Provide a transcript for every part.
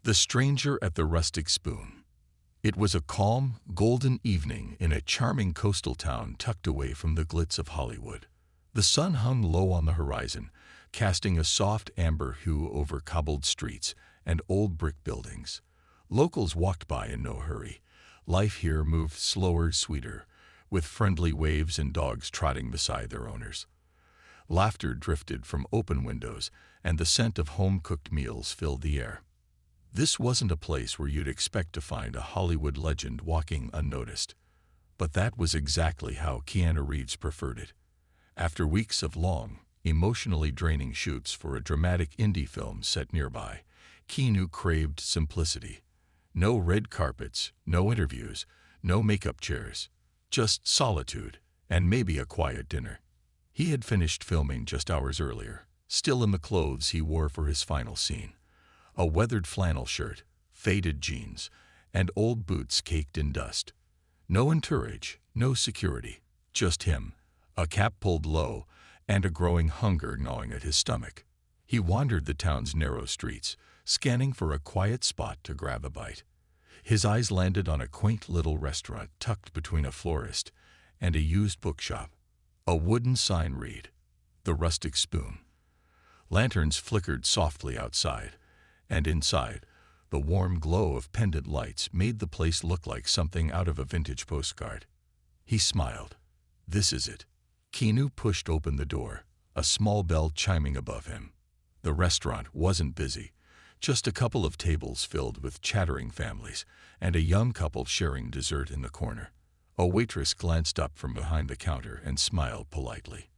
The Stranger at the Rustic Spoon. It was a calm, golden evening in a charming coastal town tucked away from the glitz of Hollywood. The sun hung low on the horizon, casting a soft amber hue over cobbled streets and old brick buildings. Locals walked by in no hurry. Life here moved slower, sweeter, with friendly waves and dogs trotting beside their owners. Laughter drifted from open windows, and the scent of home-cooked meals filled the air. This wasn't a place where you'd expect to find a Hollywood legend walking unnoticed. But that was exactly how Keanu Reeves preferred it. After weeks of long, emotionally draining shoots for a dramatic indie film set nearby, Keanu craved simplicity. No red carpets, no interviews, no makeup chairs. Just solitude, and maybe a quiet dinner. He had finished filming just hours earlier, still in the clothes he wore for his final scene. A weathered flannel shirt, faded jeans, and old boots caked in dust. No entourage, no security, just him, a cap pulled low, and a growing hunger gnawing at his stomach. He wandered the town's narrow streets, scanning for a quiet spot to grab a bite. His eyes landed on a quaint little restaurant tucked between a florist and a used bookshop. A wooden sign read, "The Rustic Spoon." Lanterns flickered softly outside, and inside, the warm glow of pendant lights made the place look like something out of a vintage postcard. He smiled. This is it. Keanu pushed open the door, a small bell chiming above him. The restaurant wasn't busy, just a couple of tables filled with chattering families and a young couple sharing dessert in the corner. A waitress glanced up from behind the counter and smiled politely.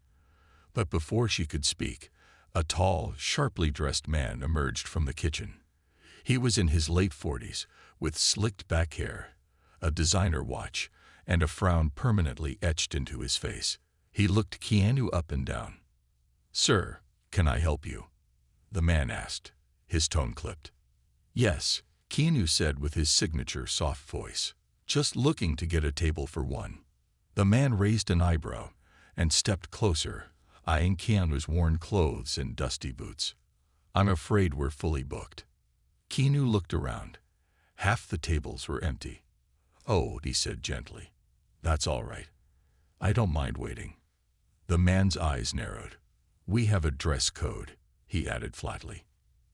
But before she could speak, a tall, sharply dressed man emerged from the kitchen. He was in his late 40s, with slicked back hair, a designer watch, and a frown permanently etched into his face. He looked Keanu up and down. "Sir, can I help you?" the man asked, his tone clipped. "Yes," Keanu said with his signature soft voice. "Just looking to get a table for one." The man raised an eyebrow and stepped closer, eyeing Keanu's worn clothes and dusty boots. "I'm afraid we're fully booked." Keanu looked around. Half the tables were empty. "Oh," he said gently. "That's all right. I don't mind waiting." The man's eyes narrowed. "We have a dress code," he added flatly.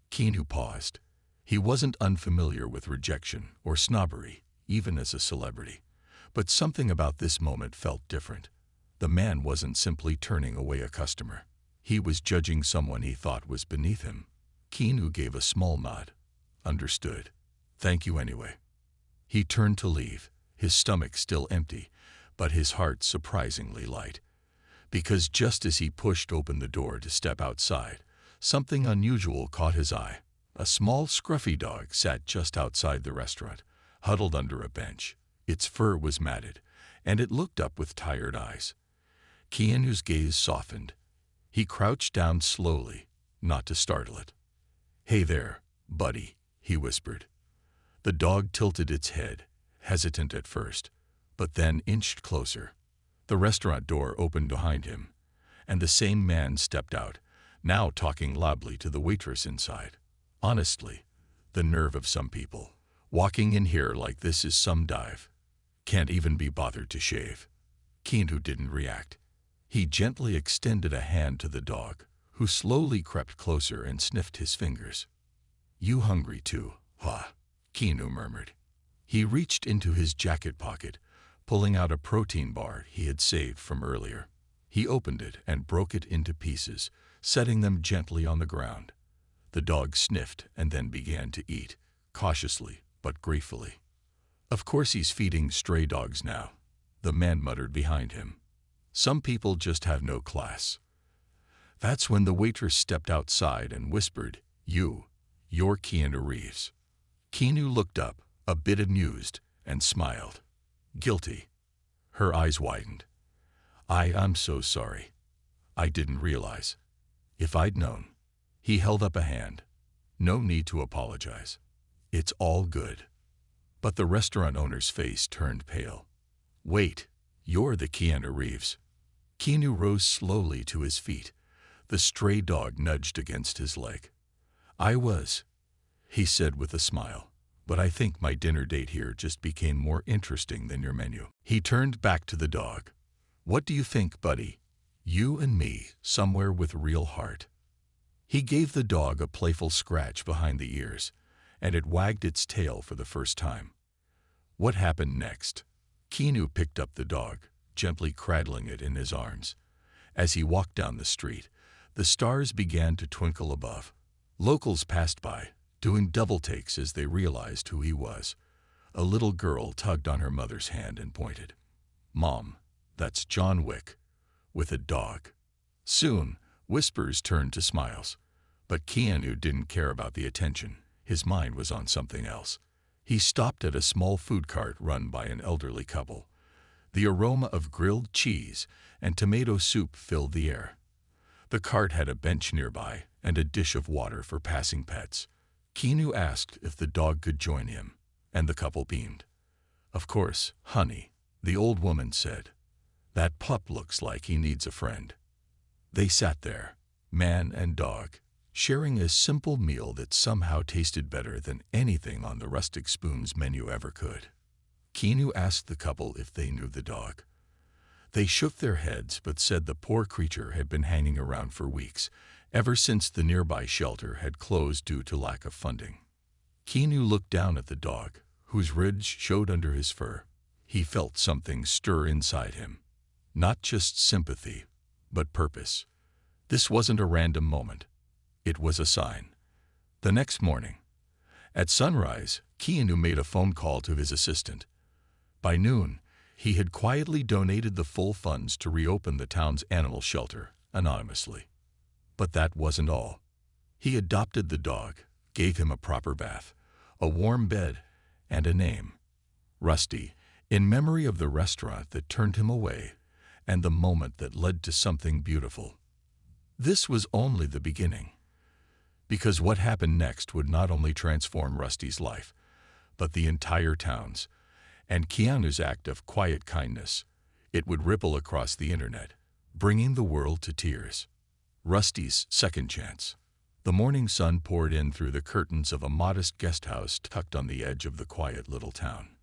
Keanu paused. He wasn't unfamiliar with rejection or snobbery, even as a celebrity. But something about this moment felt different. The man wasn't simply turning away a customer. He was judging someone he thought was beneath him. Keanu gave a small nod. "Understood. Thank you anyway." He turned to leave, his stomach still empty, but his heart surprisingly light. Because just as he pushed open the door to step outside, something unusual caught his eye. A small, scruffy dog sat just outside the restaurant, huddled under a bench. Its fur was matted, and it looked up with tired eyes. Keanu's gaze softened. He crouched down slowly, not to startle it. "Hey there, buddy," he whispered. The dog tilted its head, hesitant at first, but then inched closer. The restaurant door opened behind him, and the same man stepped out, now talking loudly to the waitress inside. Honestly, the nerve of some people. Walking in here like this is some dive. Can't even be bothered to shave. Keanu didn't react. He gently extended a hand to the dog, who slowly crept closer and sniffed his fingers. "You hungry too, huh?" Keanu murmured. He reached into his jacket pocket, pulling out a protein bar he had saved from earlier. He opened it and broke it into pieces, setting them gently on the ground. The dog sniffed and then began to eat, cautiously but gratefully. "Of course he's feeding stray dogs now," the man muttered behind him. "Some people just have no class." That's when the waitress stepped outside and whispered, You're Keanu Reeves." Keanu looked up, a bit amused, and smiled. "Guilty." Her eyes widened. I'm so sorry. I didn't realize. If I'd known." He held up a hand. "No need to apologize. It's all good." But the restaurant owner's face turned pale. "Wait, you're the Keanu Reeves." Keanu rose slowly to his feet. The stray dog nudged against his leg. "I was." he said with a smile. "But I think my dinner date here just became more interesting than your menu." He turned back to the dog. "What do you think, buddy? You and me, somewhere with real heart." He gave the dog a playful scratch behind the ears, and it wagged its tail for the first time. What happened next? Keanu picked up the dog, gently cradling it in his arms. As he walked down the street, the stars began to twinkle above. Locals passed by, doing double takes as they realized who he was. A little girl tugged on her mother's hand and pointed. "Mom, that's John Wick, with a dog." Soon, whispers turned to smiles. But Keanu didn't care about the attention. His mind was on something else. He stopped at a small food cart run by an elderly couple. The aroma of grilled cheese and tomato soup filled the air. The cart had a bench nearby and a dish of water for passing pets. Keanu asked if the dog could join him, and the couple beamed. "Of course, honey," the old woman said. "That pup looks like he needs a friend." They sat there, man and dog, sharing a simple meal that somehow tasted better than anything on the Rustic Spoon's menu ever could. Keanu asked the couple if they knew the dog. They shook their heads but said the poor creature had been hanging around for weeks, ever since the nearby shelter had closed due to lack of funding. Keanu looked down at the dog, whose ribs showed under his fur. He felt something stir inside him. Not just sympathy, but purpose. This wasn't a random moment. It was a sign. The next morning, at sunrise, Keanu made a phone call to his assistant. By noon, he had quietly donated the full funds to reopen the town's animal shelter, anonymously. But that wasn't all. He adopted the dog, gave him a proper bath, a warm bed, and a name. Rusty, in memory of the restaurant that turned him away, and the moment that led to something beautiful. This was only the beginning. Because what happened next would not only transform Rusty's life, but the entire town's. And Keanu's act of quiet kindness, it would ripple across the internet, bringing the world to tears. Rusty's second chance. The morning sun poured in through the curtains of a modest guest house tucked on the edge of the quiet little town.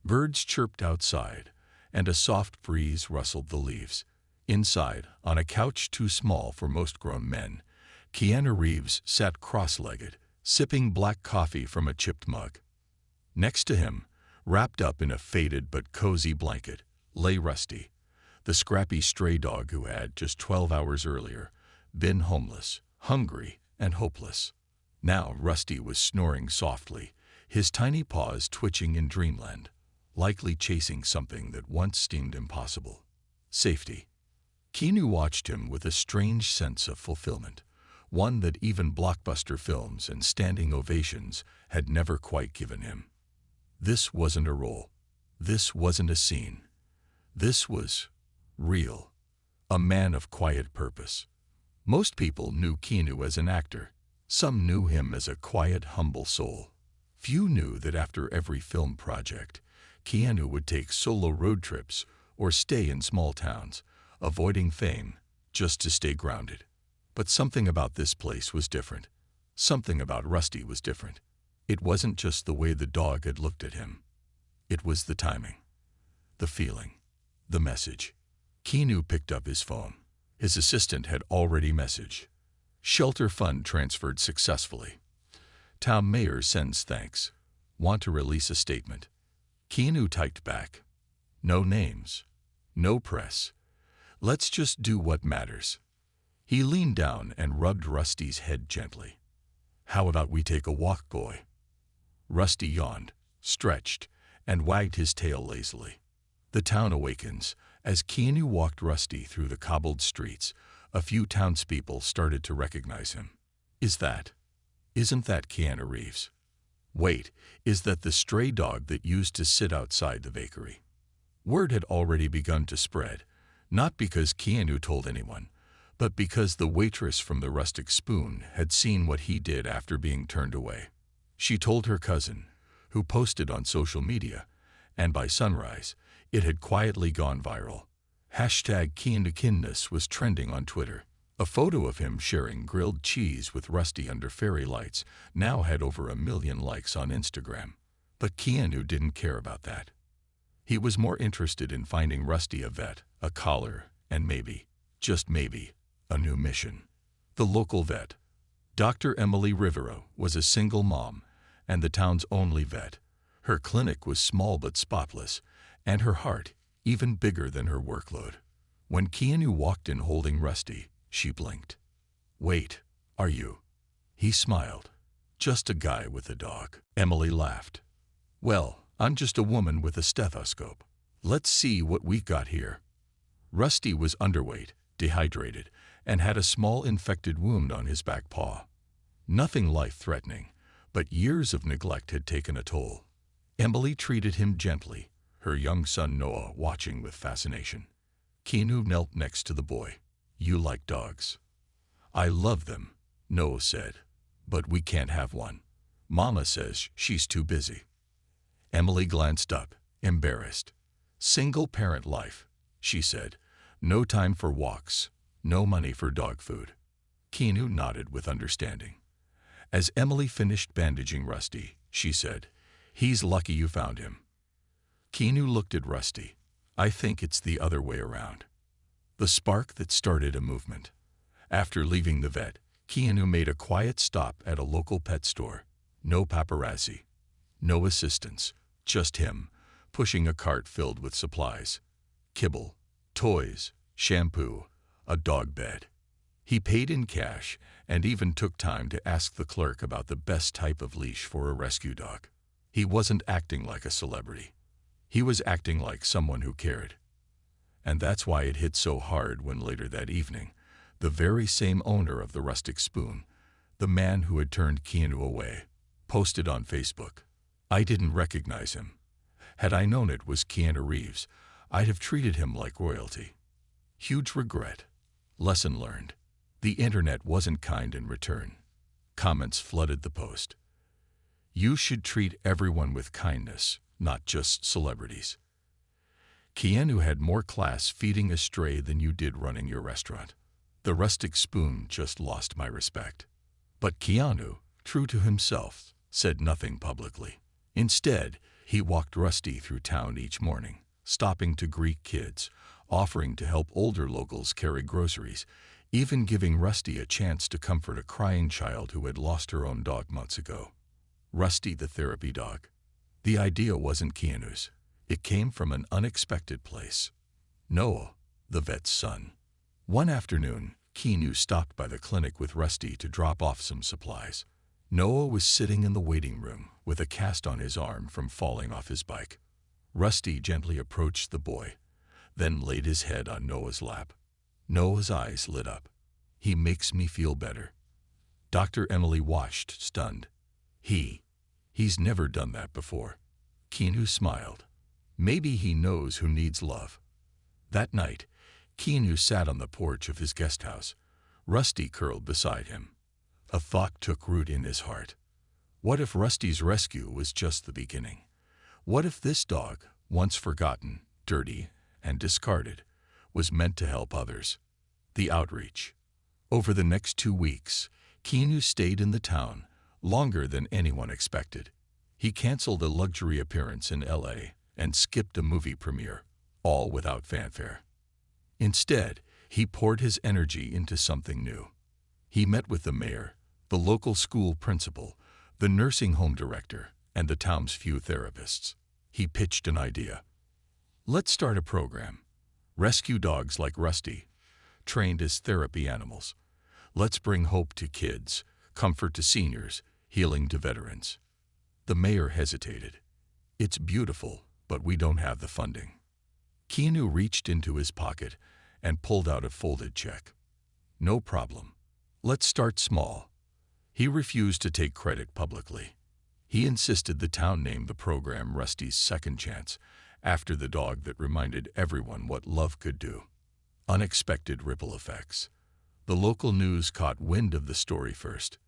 Birds chirped outside, and a soft breeze rustled the leaves. Inside, on a couch too small for most grown men, Keanu Reeves sat cross-legged, sipping black coffee from a chipped mug. Next to him, wrapped up in a faded but cozy blanket, lay Rusty, the scrappy stray dog who had, just 12 hours earlier, been homeless, hungry, and hopeless. Now Rusty was snoring softly, his tiny paws twitching in dreamland, likely chasing something that once seemed impossible. Safety. Keanu watched him with a strange sense of fulfillment, one that even blockbuster films and standing ovations had never quite given him. This wasn't a role. This wasn't a scene. This was real. A man of quiet purpose. Most people knew Keanu as an actor. Some knew him as a quiet, humble soul. Few knew that after every film project, Keanu would take solo road trips or stay in small towns, avoiding fame, just to stay grounded. But something about this place was different. Something about Rusty was different. It wasn't just the way the dog had looked at him. It was the timing, the feeling, the message. Keanu picked up his phone. His assistant had already messaged. Shelter fund transferred successfully. Town mayor sends thanks. Want to release a statement. Keanu typed back. No names. No press. Let's just do what matters. He leaned down and rubbed Rusty's head gently. How about we take a walk, boy? Rusty yawned, stretched, and wagged his tail lazily. The town awakens. As Keanu walked Rusty through the cobbled streets, a few townspeople started to recognize him. Isn't that Keanu Reeves? Wait, is that the stray dog that used to sit outside the bakery? Word had already begun to spread, not because Keanu told anyone, but because the waitress from the Rustic Spoon had seen what he did after being turned away. She told her cousin, who posted on social media, and by sunrise, it had quietly gone viral. #KeanuKindness was trending on Twitter. A photo of him sharing grilled cheese with Rusty under fairy lights now had over 1 million likes on Instagram. But Keanu didn't care about that. He was more interested in finding Rusty a vet, a collar, and maybe, just maybe, a new mission. The local vet, Dr. Emily Rivera, was a single mom and the town's only vet. Her clinic was small but spotless, and her heart even bigger than her workload. When Keanu walked in holding Rusty, she blinked. "Wait, are you?" He smiled. "Just a guy with a dog." Emily laughed. "Well, I'm just a woman with a stethoscope. Let's see what we got here." Rusty was underweight, dehydrated, and had a small infected wound on his back paw. Nothing life-threatening, but years of neglect had taken a toll. Emily treated him gently, her young son Noah watching with fascination. Keanu knelt next to the boy. "You like dogs?" "I love them," Noah said. "But we can't have one. Mama says she's too busy." Emily glanced up, embarrassed. "Single-parent life," she said. "No time for walks, no money for dog food." Keanu nodded with understanding. As Emily finished bandaging Rusty, she said, "He's lucky you found him." Keanu looked at Rusty. "I think it's the other way around." The spark that started a movement. After leaving the vet, Keanu made a quiet stop at a local pet store. No paparazzi, no assistants, just him, pushing a cart filled with supplies. Kibble, toys, shampoo, a dog bed. He paid in cash and even took time to ask the clerk about the best type of leash for a rescue dog. He wasn't acting like a celebrity. He was acting like someone who cared. And that's why it hit so hard when later that evening, the very same owner of the rustic spoon, the man who had turned Keanu away, posted on Facebook, "I didn't recognize him. Had I known it was Keanu Reeves, I'd have treated him like royalty." Huge regret. Lesson learned. The internet wasn't kind in return. Comments flooded the post. "You should treat everyone with kindness, not just celebrities." "Keanu had more class feeding a stray than you did running your restaurant. The rustic spoon just lost my respect." But Keanu, true to himself, said nothing publicly. Instead, he walked Rusty through town each morning, stopping to greet kids, offering to help older locals carry groceries, even giving Rusty a chance to comfort a crying child who had lost her own dog months ago. Rusty the therapy dog. The idea wasn't Keanu's. It came from an unexpected place. Noah, the vet's son. One afternoon, Keanu stopped by the clinic with Rusty to drop off some supplies. Noah was sitting in the waiting room with a cast on his arm from falling off his bike. Rusty gently approached the boy, then laid his head on Noah's lap. Noah's eyes lit up. "He makes me feel better." Dr. Emily watched, stunned. He's never done that before." Keanu smiled. "Maybe he knows who needs love." That night, Keanu sat on the porch of his guest house. Rusty curled beside him. A thought took root in his heart. What if Rusty's rescue was just the beginning? What if this dog, once forgotten, dirty, and discarded, was meant to help others? The outreach. Over the next 2 weeks, Keanu stayed in the town longer than anyone expected. He canceled a luxury appearance in LA and skipped a movie premiere, all without fanfare. Instead, he poured his energy into something new. He met with the mayor, the local school principal, the nursing home director, and the town's few therapists. He pitched an idea. "Let's start a program. Rescue dogs like Rusty, trained as therapy animals. Let's bring hope to kids, comfort to seniors, healing to veterans." The mayor hesitated. "It's beautiful, but we don't have the funding." Keanu reached into his pocket and pulled out a folded check. "No problem. Let's start small." He refused to take credit publicly. He insisted the town name the program Rusty's Second Chance, after the dog that reminded everyone what love could do. Unexpected ripple effects. The local news caught wind of the story first,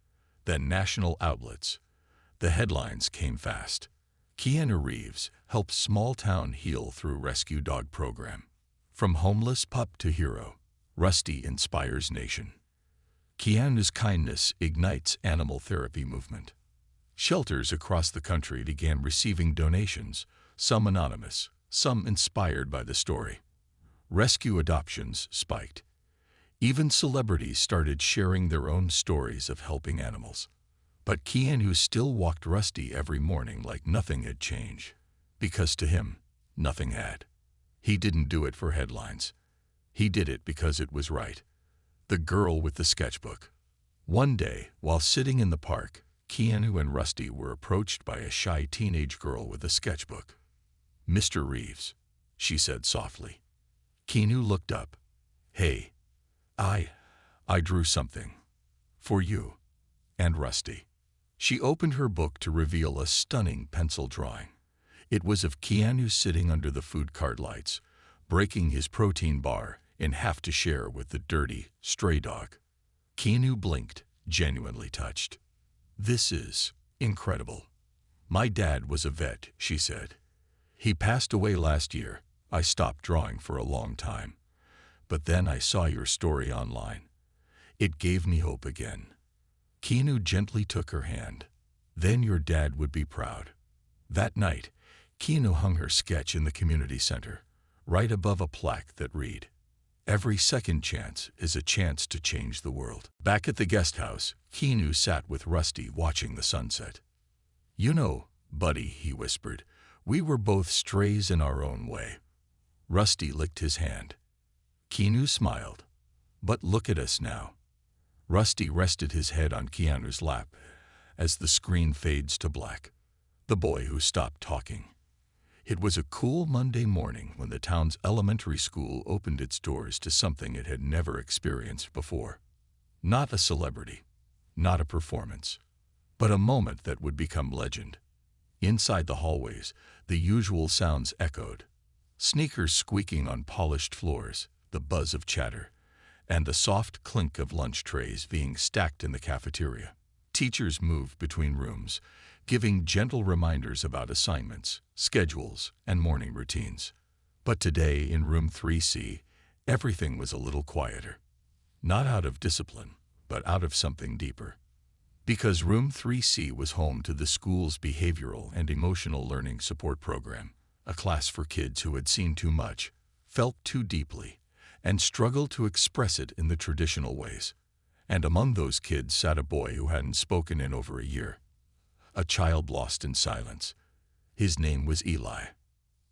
then national outlets. The headlines came fast. Keanu Reeves helps small town heal through rescue dog program. From homeless pup to hero. Rusty inspires nation. Keanu's kindness ignites animal therapy movement. Shelters across the country began receiving donations, some anonymous, some inspired by the story. Rescue adoptions spiked. Even celebrities started sharing their own stories of helping animals. But Keanu still walked Rusty every morning like nothing had changed. Because to him, nothing had. He didn't do it for headlines. He did it because it was right. The girl with the sketchbook. One day, while sitting in the park, Keanu and Rusty were approached by a shy teenage girl with a sketchbook. "Mr. Reeves," she said softly. Keanu looked up. "Hey, I drew something. For you." And Rusty. She opened her book to reveal a stunning pencil drawing. It was of Keanu sitting under the food cart lights, breaking his protein bar in half to share with the dirty, stray dog. Keanu blinked, genuinely touched. "This is incredible. My dad was a vet," she said. "He passed away last year. I stopped drawing for a long time. But then I saw your story online. It gave me hope again." Keanu gently took her hand. "Then your dad would be proud." That night, Keanu hung her sketch in the community center, right above a plaque that read, "Every second chance is a chance to change the world." Back at the guest house, Keanu sat with Rusty watching the sunset. "You know, buddy," he whispered, "we were both strays in our own way." Rusty licked his hand. Keanu smiled. "But look at us now." Rusty rested his head on Keanu's lap as the screen fades to black. The boy who stopped talking. It was a cool Monday morning when the town's elementary school opened its doors to something it had never experienced before. Not a celebrity, not a performance, but a moment that would become legend. Inside the hallways, the usual sounds echoed. Sneakers squeaking on polished floors, the buzz of chatter, and the soft clink of lunch trays being stacked in the cafeteria. Teachers moved between rooms, giving gentle reminders about assignments, schedules, and morning routines. But today, in room 3C, everything was a little quieter. Not out of discipline, but out of something deeper. Because room 3C was home to the school's behavioral and emotional learning support program, a class for kids who had seen too much, felt too deeply, and struggled to express it in the traditional ways. And among those kids sat a boy who hadn't spoken in over a year. A child lost in silence. His name was Eli.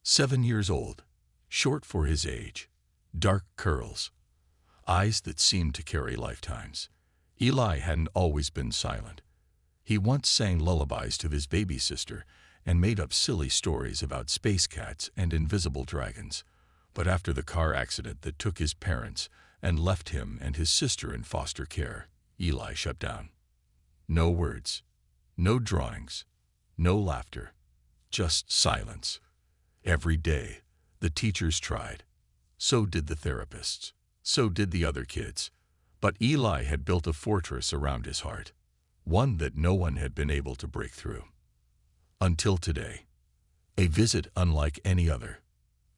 7 years old, short for his age, dark curls, eyes that seemed to carry lifetimes. Eli hadn't always been silent. He once sang lullabies to his baby sister and made up silly stories about space cats and invisible dragons. But after the car accident that took his parents and left him and his sister in foster care, Eli shut down. No words, no drawings, no laughter, just silence. Every day, the teachers tried. So did the therapists. So did the other kids. But Eli had built a fortress around his heart, one that no one had been able to break through. Until today. A visit unlike any other.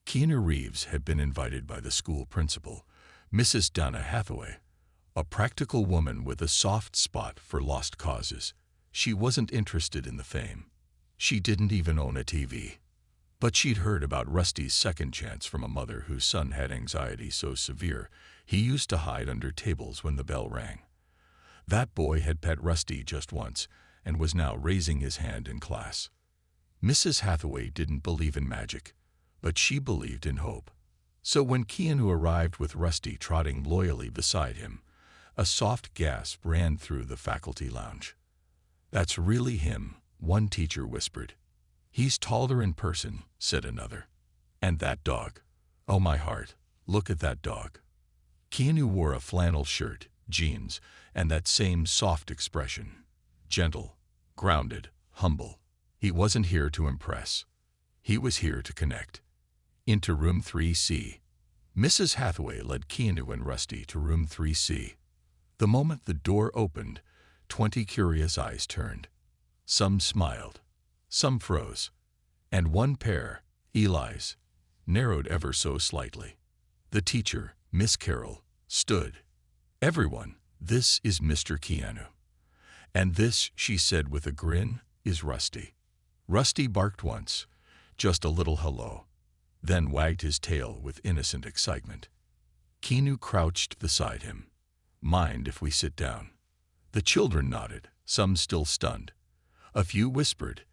Keanu Reeves had been invited by the school principal, Mrs. Donna Hathaway, a practical woman with a soft spot for lost causes. She wasn't interested in the fame. She didn't even own a TV. But she'd heard about Rusty's second chance from a mother whose son had anxiety so severe he used to hide under tables when the bell rang. That boy had pet Rusty just once and was now raising his hand in class. Mrs. Hathaway didn't believe in magic, but she believed in hope. So when Keanu arrived with Rusty trotting loyally beside him, a soft gasp ran through the faculty lounge. "That's really him," one teacher whispered. "He's taller in person," said another. "And that dog. Oh my heart, look at that dog." Keanu wore a flannel shirt, jeans, and that same soft expression. Gentle, grounded, humble. He wasn't here to impress. He was here to connect. Into room 3C. Mrs. Hathaway led Keanu and Rusty to room 3C. The moment the door opened, 20 curious eyes turned. Some smiled, some froze, and one pair, Eli's, narrowed ever so slightly. The teacher, Miss Carroll, stood. "Everyone, this is Mr. Keanu. And this," she said with a grin, "is Rusty." Rusty barked once, just a little hello, then wagged his tail with innocent excitement. Keanu crouched beside him. "Mind if we sit down?" The children nodded, some still stunned. A few whispered,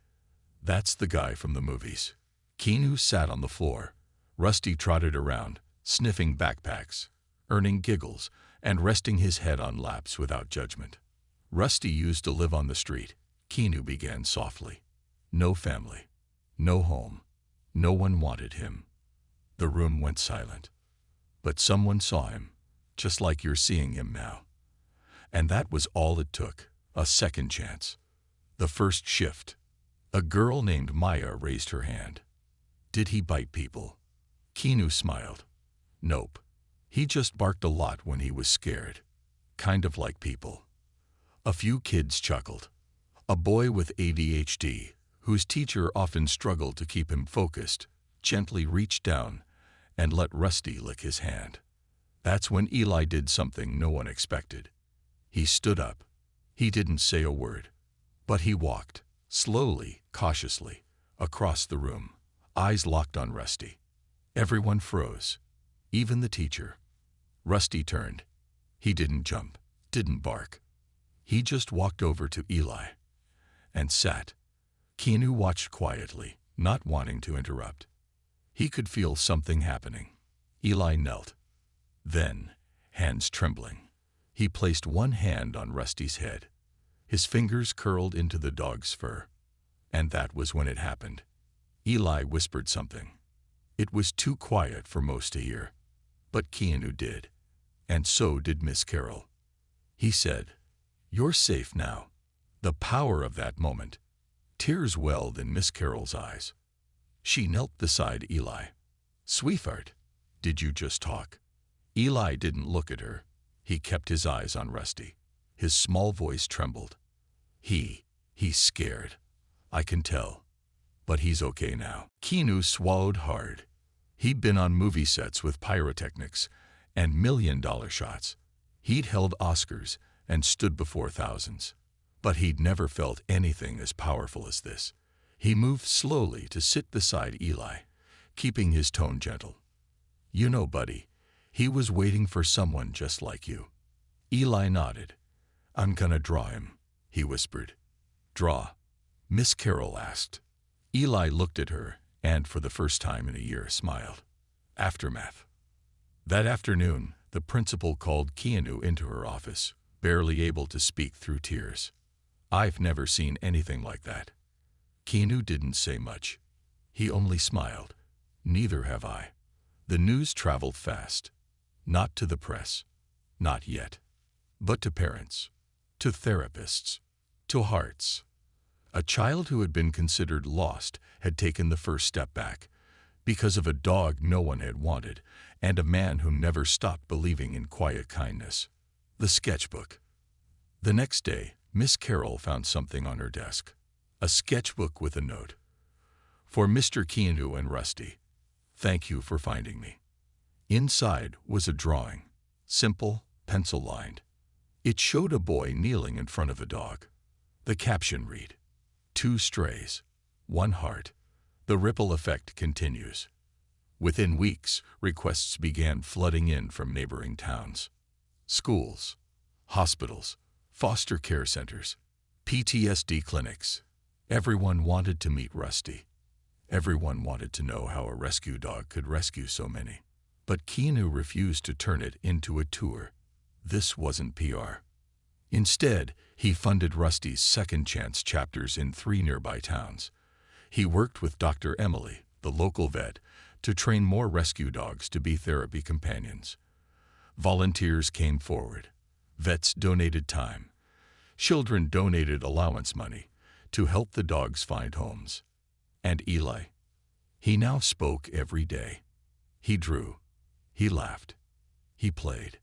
"That's the guy from the movies." Keanu sat on the floor. Rusty trotted around, sniffing backpacks, earning giggles, and resting his head on laps without judgment. Rusty used to live on the street, Keanu began softly. No family, no home, no one wanted him. The room went silent. But someone saw him, just like you're seeing him now. And that was all it took, a second chance. The first shift. A girl named Maya raised her hand. "Did he bite people?" Keanu smiled. "Nope. He just barked a lot when he was scared. Kind of like people." A few kids chuckled. A boy with ADHD, whose teacher often struggled to keep him focused, gently reached down and let Rusty lick his hand. That's when Eli did something no one expected. He stood up. He didn't say a word, but he walked, slowly, cautiously, across the room, eyes locked on Rusty. Everyone froze, even the teacher. Rusty turned. He didn't jump, didn't bark. He just walked over to Eli and sat. Keanu watched quietly, not wanting to interrupt. He could feel something happening. Eli knelt. Then, hands trembling, he placed one hand on Rusty's head. His fingers curled into the dog's fur. And that was when it happened. Eli whispered something. It was too quiet for most to hear. But Keanu did. And so did Miss Carol. He said, "You're safe now." The power of that moment. Tears welled in Miss Carol's eyes. She knelt beside Eli. "Sweetheart, did you just talk?" Eli didn't look at her. He kept his eyes on Rusty. His small voice trembled. He's scared. I can tell. But he's okay now." Keanu swallowed hard. He'd been on movie sets with pyrotechnics and million-dollar shots. He'd held Oscars and stood before thousands. But he'd never felt anything as powerful as this. He moved slowly to sit beside Eli, keeping his tone gentle. "You know, buddy, he was waiting for someone just like you." Eli nodded. "I'm gonna draw him," he whispered. "Draw?" Miss Carol asked. Eli looked at her and, for the first time in a year, smiled. Aftermath. That afternoon, the principal called Keanu into her office, barely able to speak through tears. "I've never seen anything like that." Keanu didn't say much. He only smiled. "Neither have I." The news traveled fast. Not to the press. Not yet. But to parents. To therapists. To hearts. A child who had been considered lost had taken the first step back, because of a dog no one had wanted, and a man who never stopped believing in quiet kindness. The sketchbook. The next day, Miss Carol found something on her desk. A sketchbook with a note. "For Mr. Keanu and Rusty. Thank you for finding me." Inside was a drawing. Simple, pencil-lined. It showed a boy kneeling in front of a dog. The caption read, "Two strays, one heart. The ripple effect continues." Within weeks, requests began flooding in from neighboring towns. Schools, hospitals, foster care centers, PTSD clinics. Everyone wanted to meet Rusty. Everyone wanted to know how a rescue dog could rescue so many. But Keanu refused to turn it into a tour. This wasn't PR. Instead, he funded Rusty's second chance chapters in 3 nearby towns. He worked with Dr. Emily, the local vet, to train more rescue dogs to be therapy companions. Volunteers came forward. Vets donated time. Children donated allowance money to help the dogs find homes. And Eli? He now spoke every day. He drew. He laughed. He played.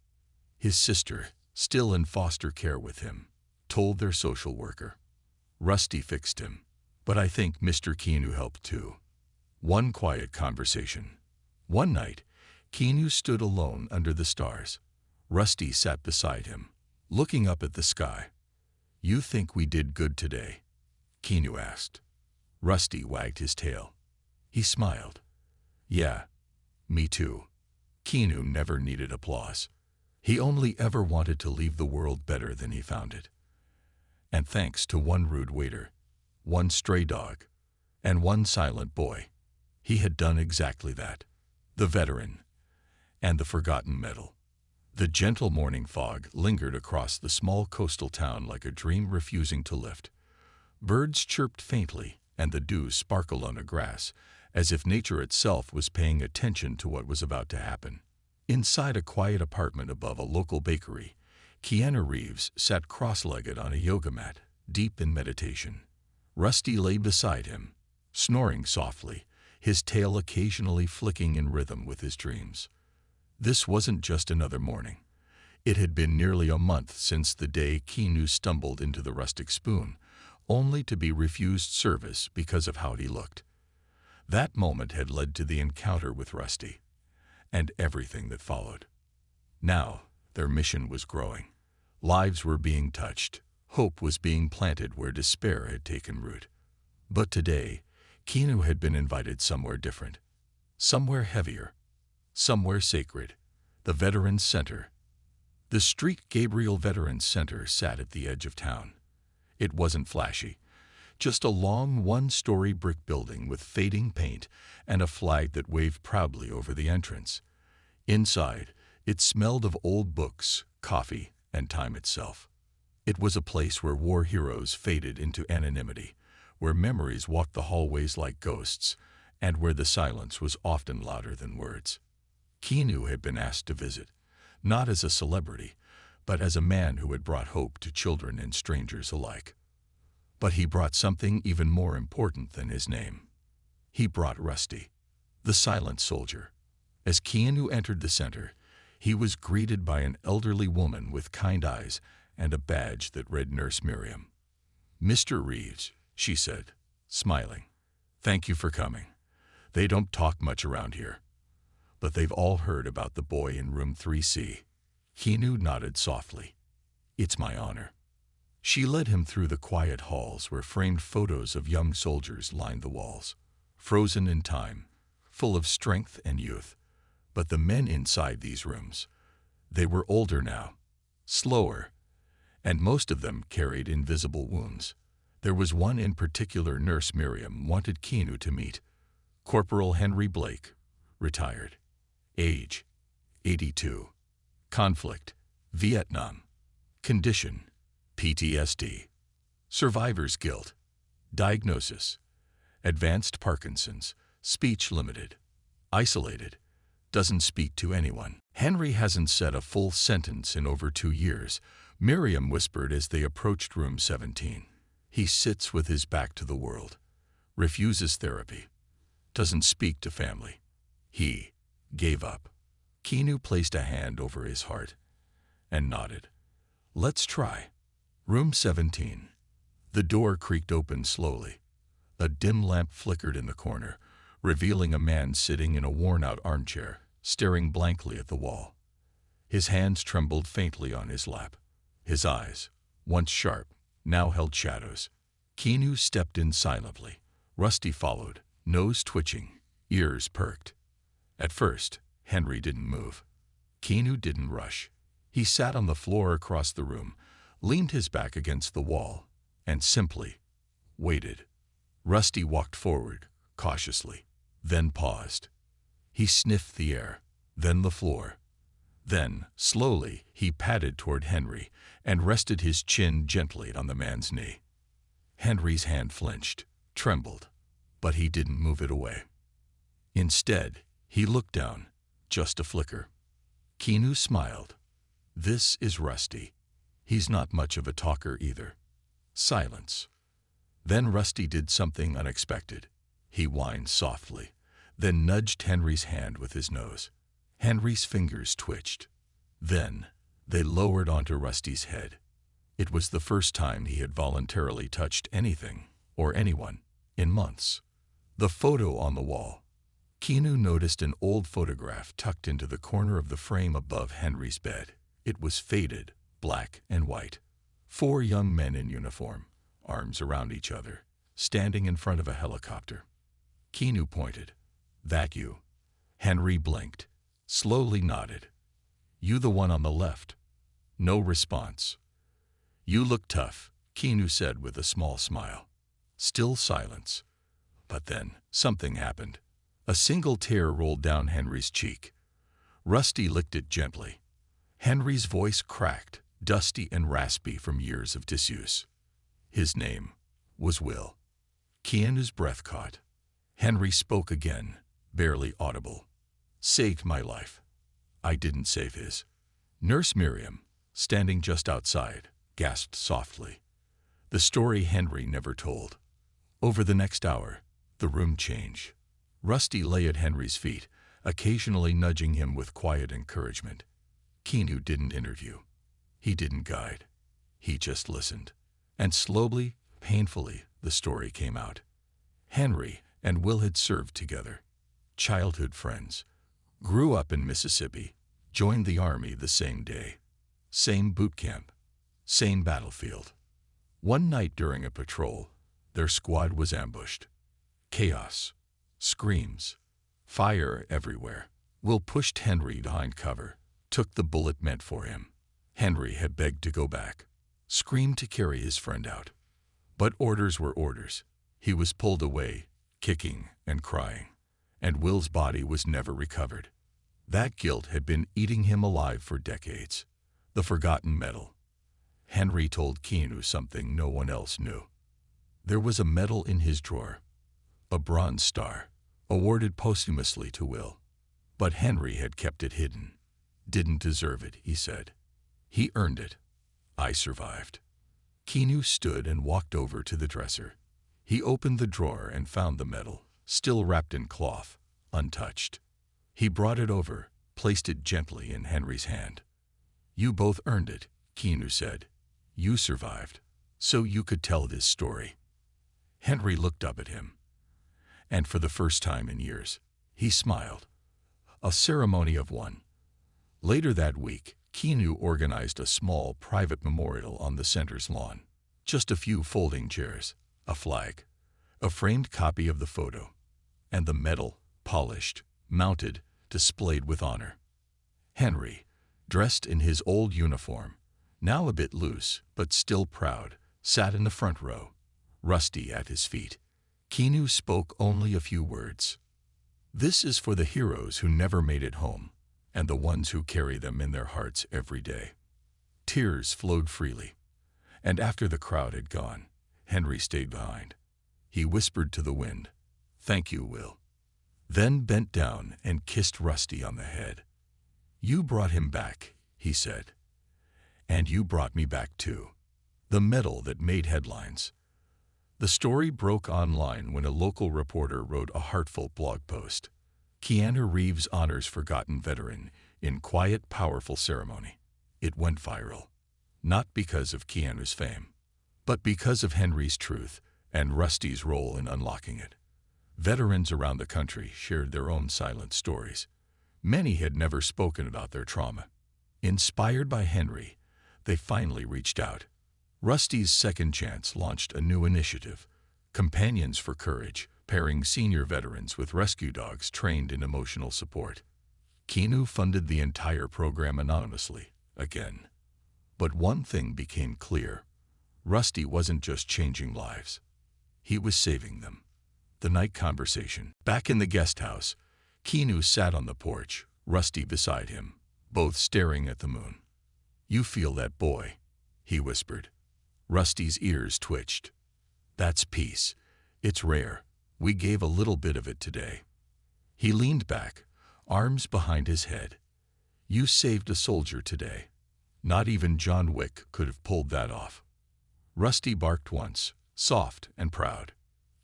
His sister, still in foster care with him, told their social worker. Rusty fixed him. But I think Mr. Keanu helped too. One quiet conversation. One night, Keanu stood alone under the stars. Rusty sat beside him, looking up at the sky. "You think we did good today?" Keanu asked. Rusty wagged his tail. He smiled. "Yeah, me too." Keanu never needed applause. He only ever wanted to leave the world better than he found it. And thanks to one rude waiter, one stray dog, and one silent boy, he had done exactly that. The veteran and the forgotten medal. The gentle morning fog lingered across the small coastal town like a dream refusing to lift. Birds chirped faintly, and the dew sparkled on the grass, as if nature itself was paying attention to what was about to happen. Inside a quiet apartment above a local bakery, Keanu Reeves sat cross-legged on a yoga mat, deep in meditation. Rusty lay beside him, snoring softly, his tail occasionally flicking in rhythm with his dreams. This wasn't just another morning. It had been nearly a month since the day Keanu stumbled into the Rustic Spoon, only to be refused service because of how he looked. That moment had led to the encounter with Rusty, and everything that followed. Now, their mission was growing. Lives were being touched. Hope was being planted where despair had taken root. But today, Keanu had been invited somewhere different. Somewhere heavier. Somewhere sacred. The Veterans Center. The Street Gabriel Veterans Center sat at the edge of town. It wasn't flashy. Just a long one-story brick building with fading paint and a flag that waved proudly over the entrance. Inside, it smelled of old books, coffee, and time itself. It was a place where war heroes faded into anonymity, where memories walked the hallways like ghosts, and where the silence was often louder than words. Keanu had been asked to visit, not as a celebrity, but as a man who had brought hope to children and strangers alike. But he brought something even more important than his name. He brought Rusty, the silent soldier. As Keanu entered the center, he was greeted by an elderly woman with kind eyes and a badge that read Nurse Miriam. "Mr. Reeves," she said, smiling. "Thank you for coming. They don't talk much around here, but they've all heard about the boy in room 3C. Keanu nodded softly. "It's my honor." She led him through the quiet halls where framed photos of young soldiers lined the walls, frozen in time, full of strength and youth. But the men inside these rooms, they were older now, slower, and most of them carried invisible wounds. There was one in particular Nurse Miriam wanted Keanu to meet. Corporal Henry Blake, retired. Age, 82. Conflict, Vietnam. Condition, PTSD. Survivor's guilt. Diagnosis, advanced Parkinson's, speech limited. Isolated, doesn't speak to anyone. "Henry hasn't said a full sentence in over 2 years, Miriam whispered as they approached room 17. "He sits with his back to the world, refuses therapy, doesn't speak to family. He gave up." Keanu placed a hand over his heart and nodded. "Let's try." Room 17. The door creaked open slowly. A dim lamp flickered in the corner, revealing a man sitting in a worn-out armchair, staring blankly at the wall. His hands trembled faintly on his lap. His eyes, once sharp, now held shadows. Keanu stepped in silently. Rusty followed, nose twitching, ears perked. At first, Henry didn't move. Keanu didn't rush. He sat on the floor across the room, leaned his back against the wall, and simply waited. Rusty walked forward, cautiously, then paused. He sniffed the air, then the floor. Then, slowly, he padded toward Henry and rested his chin gently on the man's knee. Henry's hand flinched, trembled, but he didn't move it away. Instead, he looked down, just a flicker. Keanu smiled. "This is Rusty. He's not much of a talker either." Silence. Then Rusty did something unexpected. He whined softly, then nudged Henry's hand with his nose. Henry's fingers twitched. Then, they lowered onto Rusty's head. It was the first time he had voluntarily touched anything, or anyone, in months. The photo on the wall. Keanu noticed an old photograph tucked into the corner of the frame above Henry's bed. It was faded, black and white. 4 young men in uniform, arms around each other, standing in front of a helicopter. Keanu pointed. "That you?" Henry blinked, slowly nodded. "You the one on the left?" No response. "You look tough," Keanu said with a small smile. Still silence. But then, something happened. A single tear rolled down Henry's cheek. Rusty licked it gently. Henry's voice cracked, dusty and raspy from years of disuse. His name was Will. Keanu's breath caught. Henry spoke again, barely audible. "Saved my life." "I didn't save his." Nurse Miriam, standing just outside, gasped softly. The story Henry never told. Over the next hour, the room changed. Rusty lay at Henry's feet, occasionally nudging him with quiet encouragement. Keanu didn't interview. He didn't guide. He just listened. And slowly, painfully, the story came out. Henry and Will had served together. Childhood friends. Grew up in Mississippi. Joined the Army the same day. Same boot camp. Same battlefield. One night during a patrol, their squad was ambushed. Chaos. Screams. Fire everywhere. Will pushed Henry behind cover. Took the bullet meant for him. Henry had begged to go back. Screamed to carry his friend out. But orders were orders. He was pulled away, kicking and crying. And Will's body was never recovered. That guilt had been eating him alive for decades. The forgotten medal. Henry told Keanu something no one else knew. There was a medal in his drawer. A Bronze Star, awarded posthumously to Will. But Henry had kept it hidden. Didn't deserve it, he said. He earned it. I survived. Keanu stood and walked over to the dresser. He opened the drawer and found the medal, still wrapped in cloth, untouched. He brought it over, placed it gently in Henry's hand. You both earned it, Keanu said. You survived, so you could tell this story. Henry looked up at him. And for the first time in years, he smiled. A ceremony of one. Later that week, Keanu organized a small private memorial on the center's lawn. Just a few folding chairs, a flag, a framed copy of the photo, and the medal, polished, mounted, displayed with honor. Henry, dressed in his old uniform, now a bit loose but still proud, sat in the front row, Rusty at his feet. Keanu spoke only a few words. This is for the heroes who never made it home, and the ones who carry them in their hearts every day. Tears flowed freely, and after the crowd had gone, Henry stayed behind. He whispered to the wind, "Thank you, Will." Then bent down and kissed Rusty on the head. You brought him back, he said. And you brought me back too. The medal that made headlines. The story broke online when a local reporter wrote a heartfelt blog post. Keanu Reeves honors forgotten veteran in quiet, powerful ceremony. It went viral. Not because of Keanu's fame, but because of Henry's truth and Rusty's role in unlocking it. Veterans around the country shared their own silent stories. Many had never spoken about their trauma. Inspired by Henry, they finally reached out. Rusty's Second Chance launched a new initiative, Companions for Courage, pairing senior veterans with rescue dogs trained in emotional support. Keanu funded the entire program anonymously, again. But one thing became clear. Rusty wasn't just changing lives. He was saving them. The night conversation. Back in the guest house, Keanu sat on the porch, Rusty beside him, both staring at the moon. You feel that, boy? He whispered. Rusty's ears twitched. That's peace. It's rare. We gave a little bit of it today. He leaned back, arms behind his head. You saved a soldier today. Not even John Wick could have pulled that off. Rusty barked once, soft and proud.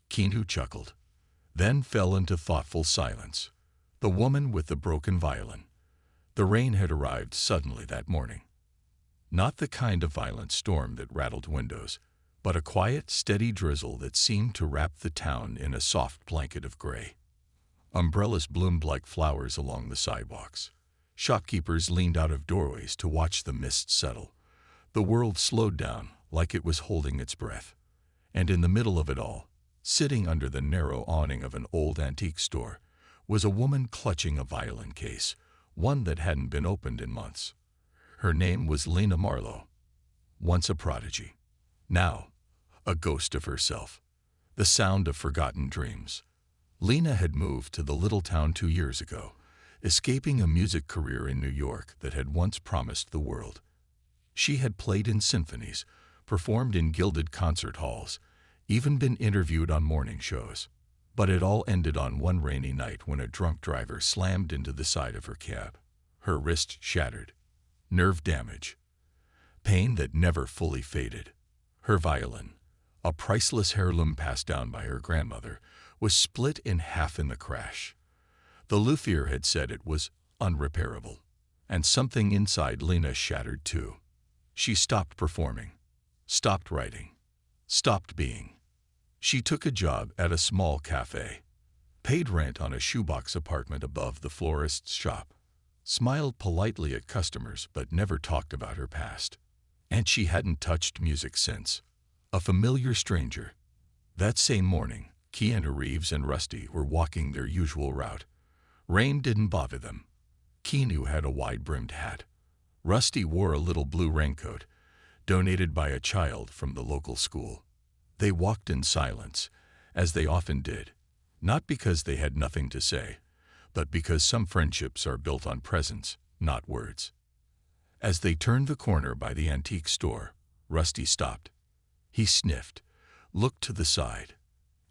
Keanu chuckled, then fell into thoughtful silence. The woman with the broken violin. The rain had arrived suddenly that morning. Not the kind of violent storm that rattled windows, but a quiet, steady drizzle that seemed to wrap the town in a soft blanket of gray. Umbrellas bloomed like flowers along the sidewalks. Shopkeepers leaned out of doorways to watch the mist settle. The world slowed down like it was holding its breath. And in the middle of it all, sitting under the narrow awning of an old antique store, was a woman clutching a violin case, one that hadn't been opened in months. Her name was Lena Marlowe, once a prodigy, now a ghost of herself, the sound of forgotten dreams. Lena had moved to the little town 2 years ago, escaping a music career in New York that had once promised the world. She had played in symphonies, performed in gilded concert halls, even been interviewed on morning shows. But it all ended on one rainy night when a drunk driver slammed into the side of her cab. Her wrist shattered. Nerve damage. Pain that never fully faded. Her violin, a priceless heirloom passed down by her grandmother, was split in half in the crash. The luthier had said it was unrepairable, and something inside Lena shattered too. She stopped performing, stopped writing, stopped being. She took a job at a small cafe, paid rent on a shoebox apartment above the florist's shop, smiled politely at customers but never talked about her past. And she hadn't touched music since. A familiar stranger. That same morning, Keanu Reeves and Rusty were walking their usual route. Rain didn't bother them. Keanu had a wide-brimmed hat. Rusty wore a little blue raincoat, donated by a child from the local school. They walked in silence, as they often did, not because they had nothing to say, but because some friendships are built on presence, not words. As they turned the corner by the antique store, Rusty stopped. He sniffed, looked to the side,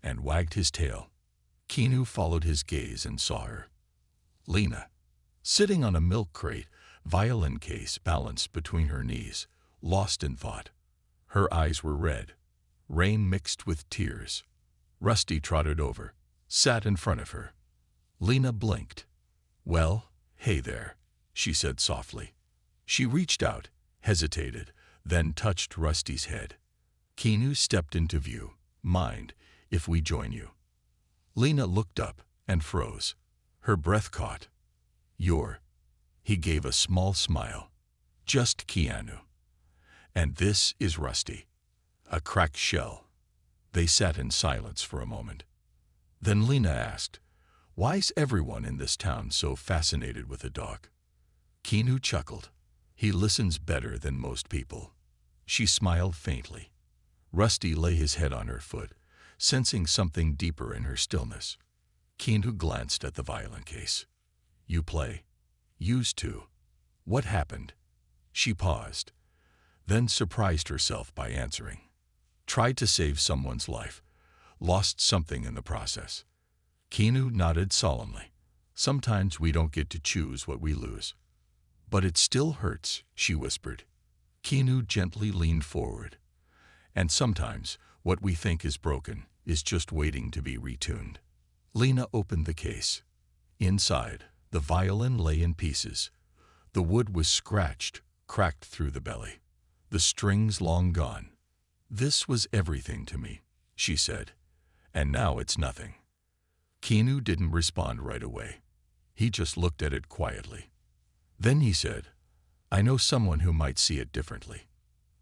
and wagged his tail. Keanu followed his gaze and saw her. Lena, sitting on a milk crate, violin case balanced between her knees, lost in thought. Her eyes were red, rain mixed with tears. Rusty trotted over, sat in front of her. Lena blinked. "Well, hey there," she said softly. She reached out, hesitated, then touched Rusty's head. Keanu stepped into view. "Mind if we join you?" Lena looked up and froze. Her breath caught. "You're..." He gave a small smile. "Just Keanu. And this is Rusty." A cracked shell. They sat in silence for a moment. Then Lena asked, "Why's everyone in this town so fascinated with a dog?" Keanu chuckled. "He listens better than most people." She smiled faintly. Rusty lay his head on her foot, sensing something deeper in her stillness. Keanu glanced at the violin case. "You play?" "Used to." "What happened?" She paused, then surprised herself by answering. "Tried to save someone's life. Lost something in the process." Keanu nodded solemnly. "Sometimes we don't get to choose what we lose." "But it still hurts," she whispered. Keanu gently leaned forward. "And sometimes what we think is broken is just waiting to be retuned." Lena opened the case. Inside, the violin lay in pieces. The wood was scratched, cracked through the belly. The strings long gone. "This was everything to me," she said. "And now it's nothing." Keanu didn't respond right away. He just looked at it quietly. Then he said, "I know someone who might see it differently.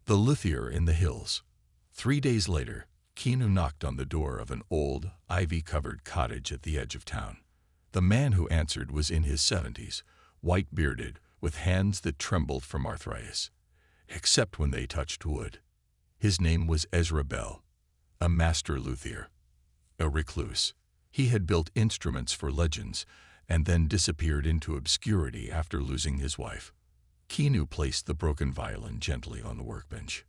The luthier in the hills." 3 days later, Keanu knocked on the door of an old, ivy-covered cottage at the edge of town. The man who answered was in his 70s, white-bearded, with hands that trembled from arthritis, except when they touched wood. His name was Ezra Bell, a master luthier, a recluse. He had built instruments for legends and then disappeared into obscurity after losing his wife. Keanu placed the broken violin gently on the workbench.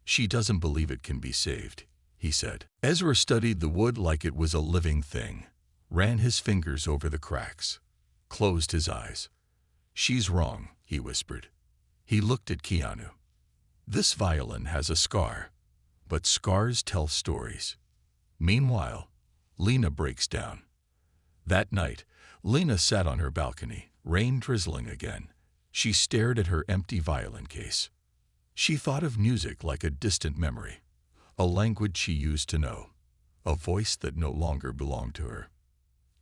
"She doesn't believe it can be saved," he said. Ezra studied the wood like it was a living thing, ran his fingers over the cracks, closed his eyes. "She's wrong," he whispered. He looked at Keanu. "This violin has a scar, but scars tell stories." Meanwhile, Lena breaks down. That night, Lena sat on her balcony, rain drizzling again. She stared at her empty violin case. She thought of music like a distant memory, a language she used to know, a voice that no longer belonged to her.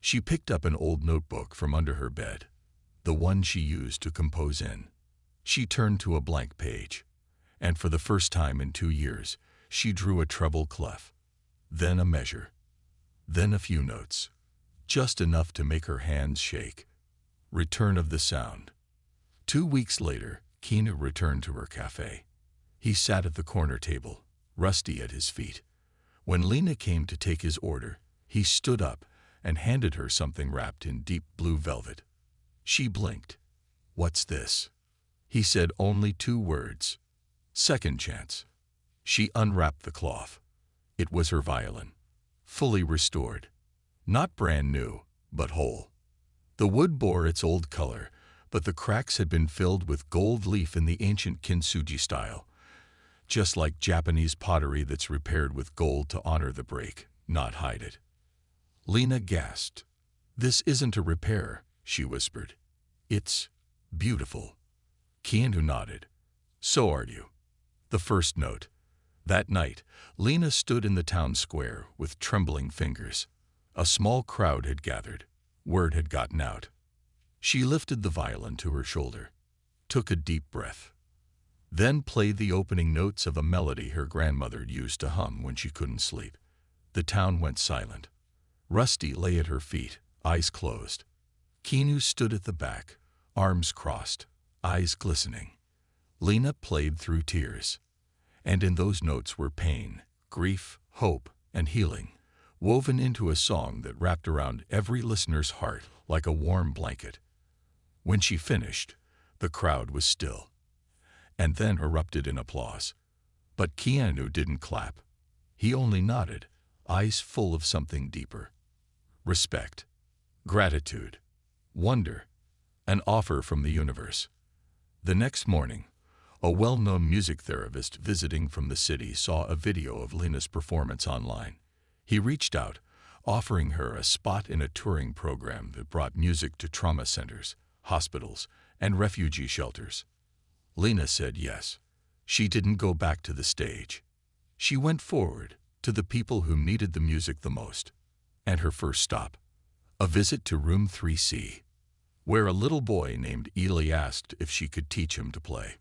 She picked up an old notebook from under her bed. the one she used to compose in. She turned to a blank page, and for the first time in 2 years, she drew a treble clef, then a measure, then a few notes, just enough to make her hands shake. Return of the sound. 2 weeks later, Keanu returned to her cafe. He sat at the corner table, Rusty at his feet. When Lena came to take his order, he stood up and handed her something wrapped in deep blue velvet. She blinked. "What's this?" He said only 2 words. "Second chance." She unwrapped the cloth. It was her violin, fully restored. Not brand new, but whole. The wood bore its old color, but the cracks had been filled with gold leaf in the ancient kintsugi style, just like Japanese pottery that's repaired with gold to honor the break, not hide it. Lena gasped. "This isn't a repair," she whispered. "It's beautiful." Keanu nodded. "So are you." The first note. That night, Lena stood in the town square with trembling fingers. A small crowd had gathered. Word had gotten out. She lifted the violin to her shoulder, took a deep breath, then played the opening notes of a melody her grandmother used to hum when she couldn't sleep. The town went silent. Rusty lay at her feet, eyes closed. Keanu stood at the back, arms crossed, eyes glistening. Lena played through tears, and in those notes were pain, grief, hope, and healing, woven into a song that wrapped around every listener's heart like a warm blanket. When she finished, the crowd was still, and then erupted in applause. But Keanu didn't clap. He only nodded, eyes full of something deeper. Respect, gratitude, wonder, an offer from the universe. The next morning, a well-known music therapist visiting from the city saw a video of Lena's performance online. He reached out, offering her a spot in a touring program that brought music to trauma centers, hospitals, and refugee shelters. Lena said yes. She didn't go back to the stage. She went forward to the people who needed the music the most. And her first stop, a visit to room 3C, where a little boy named Ely asked if she could teach him to play.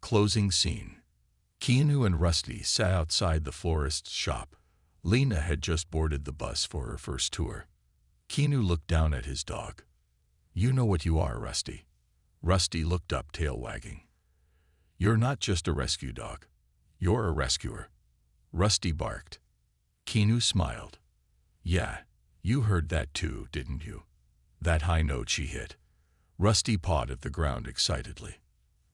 Closing scene. Keanu and Rusty sat outside the florist's shop. Lena had just boarded the bus for her first tour. Keanu looked down at his dog. "You know what you are, Rusty." Rusty looked up, tail wagging. "You're not just a rescue dog. You're a rescuer." Rusty barked. Keanu smiled. "Yeah, you heard that too, didn't you?" That high note she hit. Rusty pawed at the ground excitedly.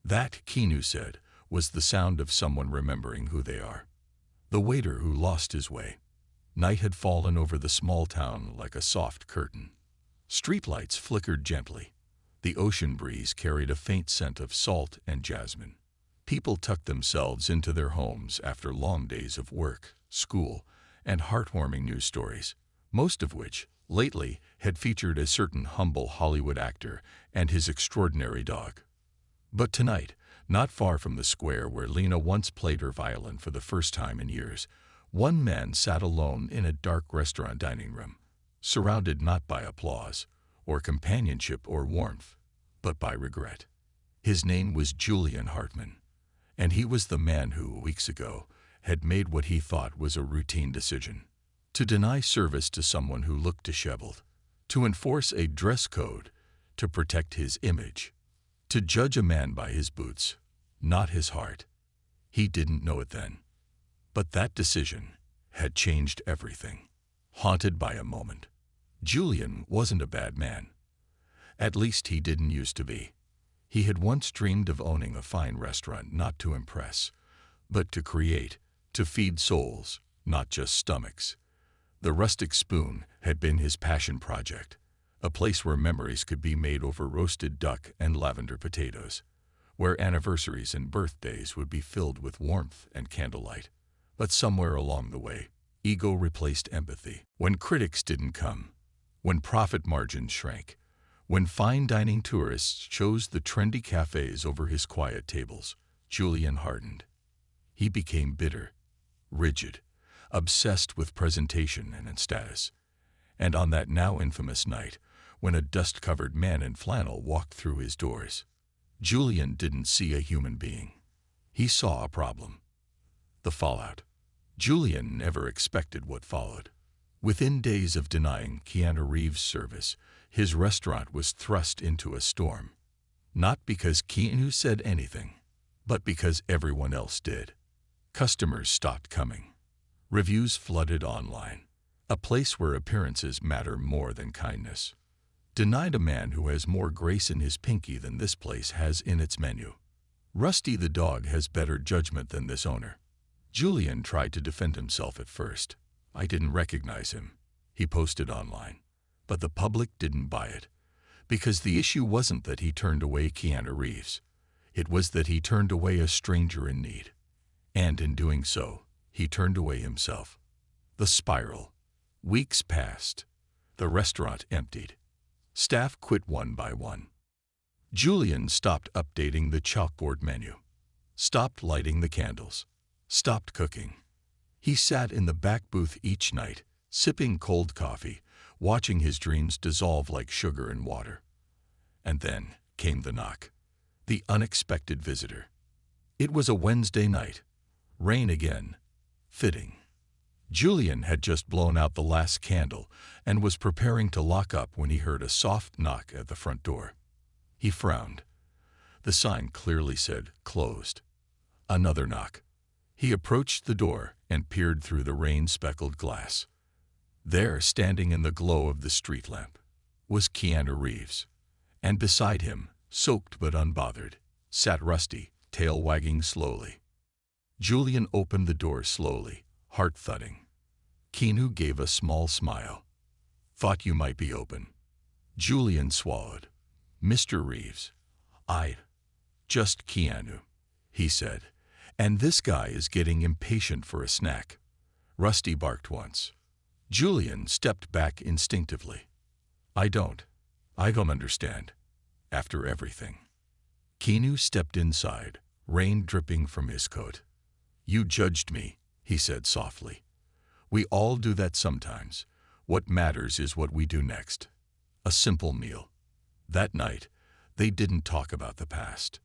That, Keanu said, was the sound of someone remembering who they are. The waiter who lost his way. Night had fallen over the small town like a soft curtain. Streetlights flickered gently. The ocean breeze carried a faint scent of salt and jasmine. People tucked themselves into their homes after long days of work, school, and heartwarming news stories, most of which, lately, had featured a certain humble Hollywood actor and his extraordinary dog. But tonight, not far from the square where Lena once played her violin for the first time in years, one man sat alone in a dark restaurant dining room, surrounded not by applause, or companionship or warmth, but by regret. His name was Julian Hartman, and he was the man who, weeks ago, had made what he thought was a routine decision. To deny service to someone who looked disheveled, to enforce a dress code, to protect his image, to judge a man by his boots, not his heart. He didn't know it then. But that decision had changed everything. Haunted by a moment. Julian wasn't a bad man. At least he didn't used to be. He had once dreamed of owning a fine restaurant not to impress, but to create, to feed souls, not just stomachs. The Rustic Spoon had been his passion project, a place where memories could be made over roasted duck and lavender potatoes, where anniversaries and birthdays would be filled with warmth and candlelight. But somewhere along the way, ego replaced empathy. When critics didn't come, when profit margins shrank, when fine dining tourists chose the trendy cafes over his quiet tables, Julian hardened. He became bitter, rigid, obsessed with presentation and status. And on that now infamous night, when a dust-covered man in flannel walked through his doors, Julian didn't see a human being. He saw a problem. The fallout. Julian never expected what followed. Within days of denying Keanu Reeves service, his restaurant was thrust into a storm. Not because Keanu said anything, but because everyone else did. Customers stopped coming. Reviews flooded online. A place where appearances matter more than kindness. Denied a man who has more grace in his pinky than this place has in its menu. Rusty the dog has better judgment than this owner. Julian tried to defend himself at first. I didn't recognize him, he posted online. But the public didn't buy it. Because the issue wasn't that he turned away Keanu Reeves. It was that he turned away a stranger in need. And in doing so, he turned away himself. The spiral. Weeks passed. The restaurant emptied. Staff quit one by one. Julian stopped updating the chalkboard menu. Stopped lighting the candles. Stopped cooking. He sat in the back booth each night, sipping cold coffee, watching his dreams dissolve like sugar in water. And then came the knock. The unexpected visitor. It was a Wednesday night. Rain again. Fitting. Julian had just blown out the last candle and was preparing to lock up when he heard a soft knock at the front door. He frowned. The sign clearly said, "Closed." Another knock. He approached the door and peered through the rain-speckled glass. There, standing in the glow of the street lamp, was Keanu Reeves. And beside him, soaked but unbothered, sat Rusty, tail wagging slowly. Julian opened the door slowly, heart thudding. Keanu gave a small smile. "Thought you might be open." Julian swallowed. "Mr. Reeves, just Keanu," he said. "And this guy is getting impatient for a snack." Rusty barked once. Julian stepped back instinctively. I don't understand. After everything." Keanu stepped inside, rain dripping from his coat. "You judged me," he said softly. "We all do that sometimes. What matters is what we do next." A simple meal. That night, they didn't talk about the past.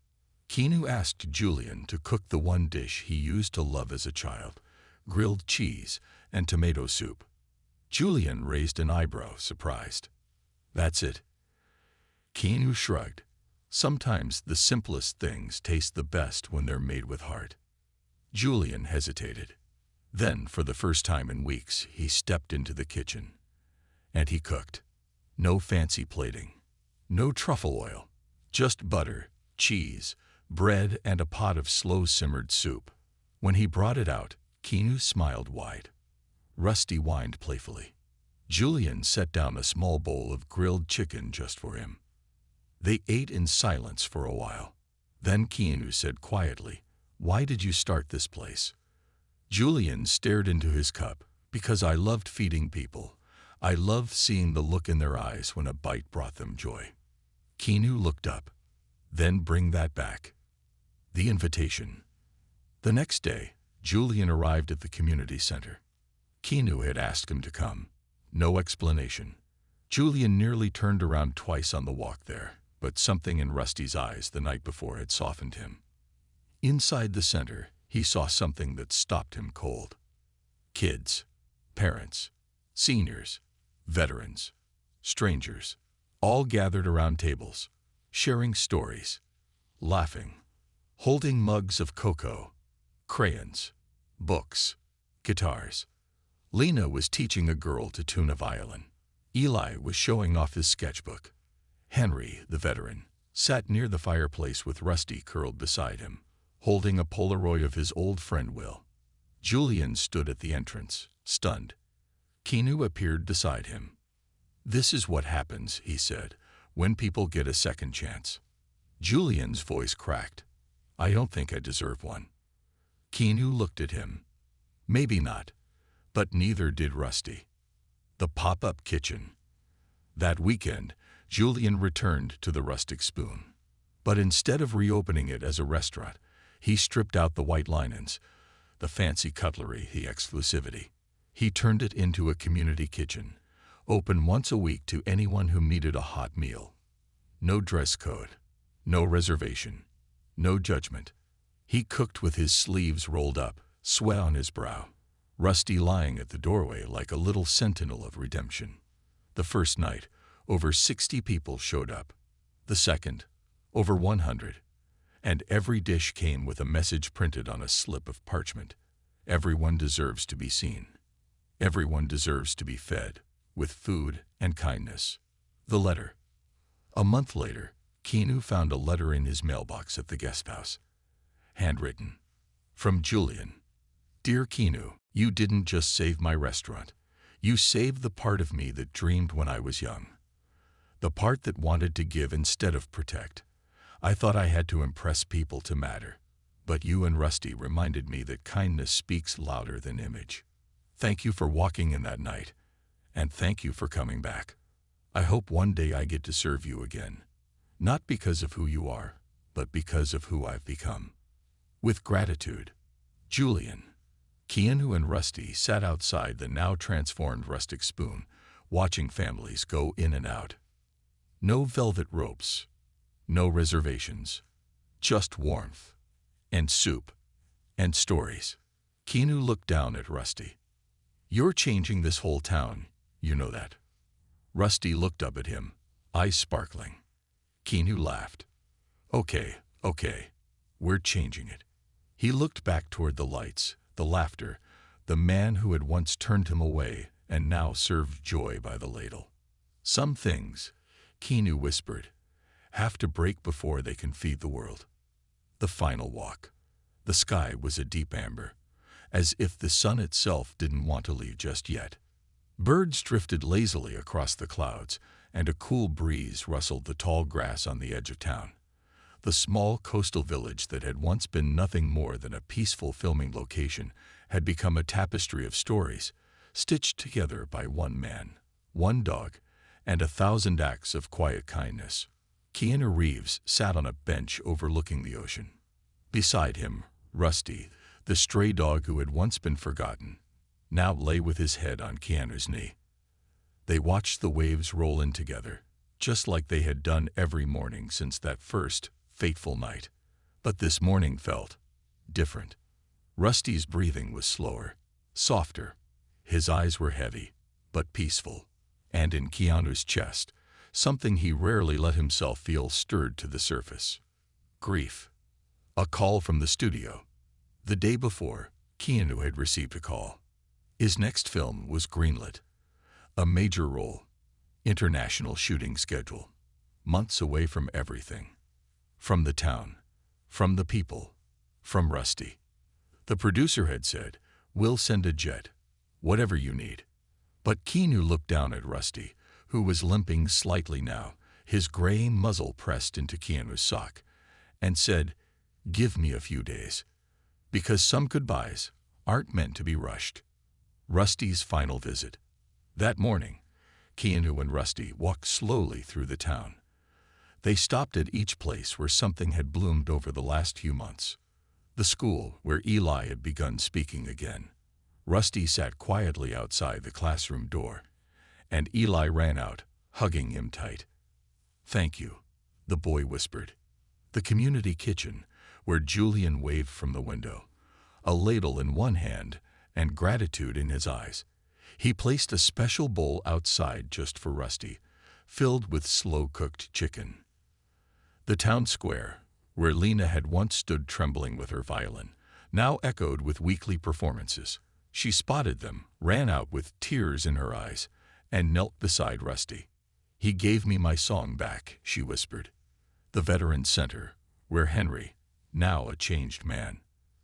Keanu asked Julian to cook the one dish he used to love as a child, grilled cheese and tomato soup. Julian raised an eyebrow, surprised. "That's it?" Keanu shrugged. Sometimes the simplest things taste the best when they're made with heart. Julian hesitated. Then, for the first time in weeks, he stepped into the kitchen. And he cooked. No fancy plating. No truffle oil. Just butter, cheese, bread, and a pot of slow-simmered soup. When he brought it out, Keanu smiled wide. Rusty whined playfully. Julian set down a small bowl of grilled chicken just for him. They ate in silence for a while. Then Keanu said quietly, "Why did you start this place?" Julian stared into his cup. "Because I loved feeding people. I loved seeing the look in their eyes when a bite brought them joy." Keanu looked up. "Then bring that back." The invitation. The next day, Julian arrived at the community center. Keanu had asked him to come. No explanation. Julian nearly turned around twice on the walk there, but something in Rusty's eyes the night before had softened him. Inside the center, he saw something that stopped him cold. Kids, parents, seniors, veterans, strangers, all gathered around tables, sharing stories, laughing, holding mugs of cocoa, crayons, books, guitars. Lena was teaching a girl to tune a violin. Eli was showing off his sketchbook. Henry, the veteran, sat near the fireplace with Rusty curled beside him, holding a Polaroid of his old friend Will. Julian stood at the entrance, stunned. Keanu appeared beside him. "This is what happens," he said, "when people get a second chance." Julian's voice cracked. "I don't think I deserve one." Keanu looked at him. Maybe not, but neither did Rusty. The pop-up kitchen. That weekend, Julian returned to the Rustic Spoon. But instead of reopening it as a restaurant, he stripped out the white linens, the fancy cutlery, the exclusivity. He turned it into a community kitchen, Open once a week to anyone who needed a hot meal. No dress code, no reservation, no judgment. He cooked with his sleeves rolled up, sweat on his brow, Rusty lying at the doorway like a little sentinel of redemption. The first night, over 60 people showed up. The second, over 100. And every dish came with a message printed on a slip of parchment. Everyone deserves to be seen. Everyone deserves to be fed with food and kindness. The letter. A month later, Keanu found a letter in his mailbox at the guest house. Handwritten. From Julian. Dear Keanu, you didn't just save my restaurant. You saved the part of me that dreamed when I was young. The part that wanted to give instead of protect. I thought I had to impress people to matter. But you and Rusty reminded me that kindness speaks louder than image. Thank you for walking in that night. And thank you for coming back. I hope one day I get to serve you again. Not because of who you are, but because of who I've become. With gratitude, Julian. Keanu and Rusty sat outside the now transformed Rustic Spoon, watching families go in and out. No velvet ropes, no reservations, just warmth, and soup, and stories. Keanu looked down at Rusty. You're changing this whole town, you know that. Rusty looked up at him, eyes sparkling. Keanu laughed. Okay, we're changing it. He looked back toward the lights, the laughter, the man who had once turned him away and now served joy by the ladle. Some things, Keanu whispered, have to break before they can feed the world. The final walk. The sky was a deep amber, as if the sun itself didn't want to leave just yet. Birds drifted lazily across the clouds, and a cool breeze rustled the tall grass on the edge of town. The small coastal village that had once been nothing more than a peaceful filming location had become a tapestry of stories, stitched together by one man, one dog, and 1,000 acts of quiet kindness. Keanu Reeves sat on a bench overlooking the ocean. Beside him, Rusty, the stray dog who had once been forgotten, now lay with his head on Keanu's knee. They watched the waves roll in together, just like they had done every morning since that first, fateful night. But this morning felt different. Rusty's breathing was slower, softer. His eyes were heavy, but peaceful. And in Keanu's chest, something he rarely let himself feel stirred to the surface. Grief. A call from the studio. The day before, Keanu had received a call. His next film was greenlit. A major role. International shooting schedule. Months away from everything. From the town. From the people. From Rusty. The producer had said, "We'll send a jet. Whatever you need." But Keanu looked down at Rusty, who was limping slightly now, his gray muzzle pressed into Keanu's sock, and said, "Give me a few days. Because some goodbyes aren't meant to be rushed." Rusty's final visit. That morning, Keanu and Rusty walked slowly through the town. They stopped at each place where something had bloomed over the last few months. The school where Eli had begun speaking again. Rusty sat quietly outside the classroom door, and Eli ran out, hugging him tight. "Thank you," the boy whispered. The community kitchen, where Julian waved from the window, a ladle in one hand and gratitude in his eyes. He placed a special bowl outside just for Rusty, filled with slow-cooked chicken. The town square, where Lena had once stood trembling with her violin, now echoed with weekly performances. She spotted them, ran out with tears in her eyes, and knelt beside Rusty. "He gave me my song back," she whispered. The Veterans Center, where Henry, now a changed man,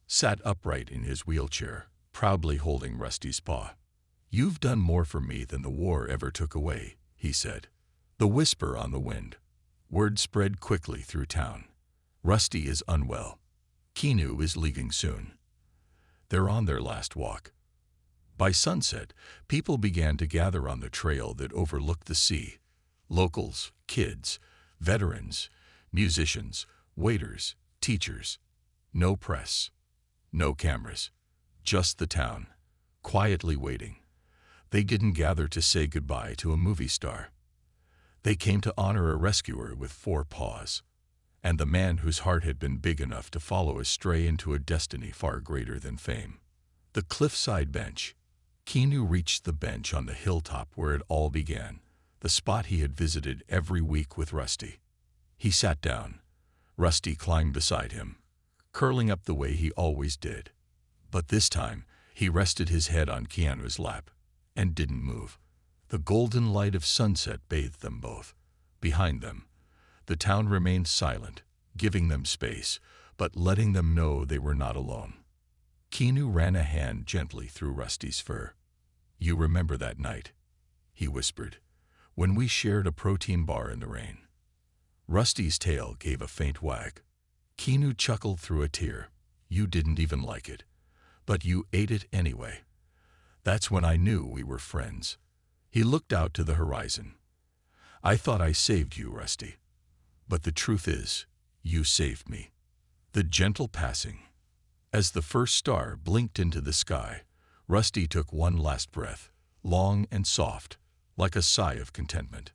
sat upright in his wheelchair, proudly holding Rusty's paw. "You've done more for me than the war ever took away," he said. The whisper on the wind. Word spread quickly through town. Rusty is unwell. Keanu is leaving soon. They're on their last walk. By sunset, people began to gather on the trail that overlooked the sea. Locals, kids, veterans, musicians, waiters, teachers. No press, no cameras, just the town, quietly waiting. They didn't gather to say goodbye to a movie star. They came to honor a rescuer with 4 paws, and the man whose heart had been big enough to follow a stray into a destiny far greater than fame. The cliffside bench. Keanu reached the bench on the hilltop where it all began, the spot he had visited every week with Rusty. He sat down. Rusty climbed beside him, curling up the way he always did. But this time, he rested his head on Keanu's lap and didn't move. The golden light of sunset bathed them both. Behind them, the town remained silent, giving them space, but letting them know they were not alone. Keanu ran a hand gently through Rusty's fur. "You remember that night," he whispered, "when we shared a protein bar in the rain?" Rusty's tail gave a faint wag. Keanu chuckled through a tear. "You didn't even like it, but you ate it anyway. That's when I knew we were friends." He looked out to the horizon. "I thought I saved you, Rusty. But the truth is, you saved me." The gentle passing. As the first star blinked into the sky, Rusty took one last breath, long and soft, like a sigh of contentment.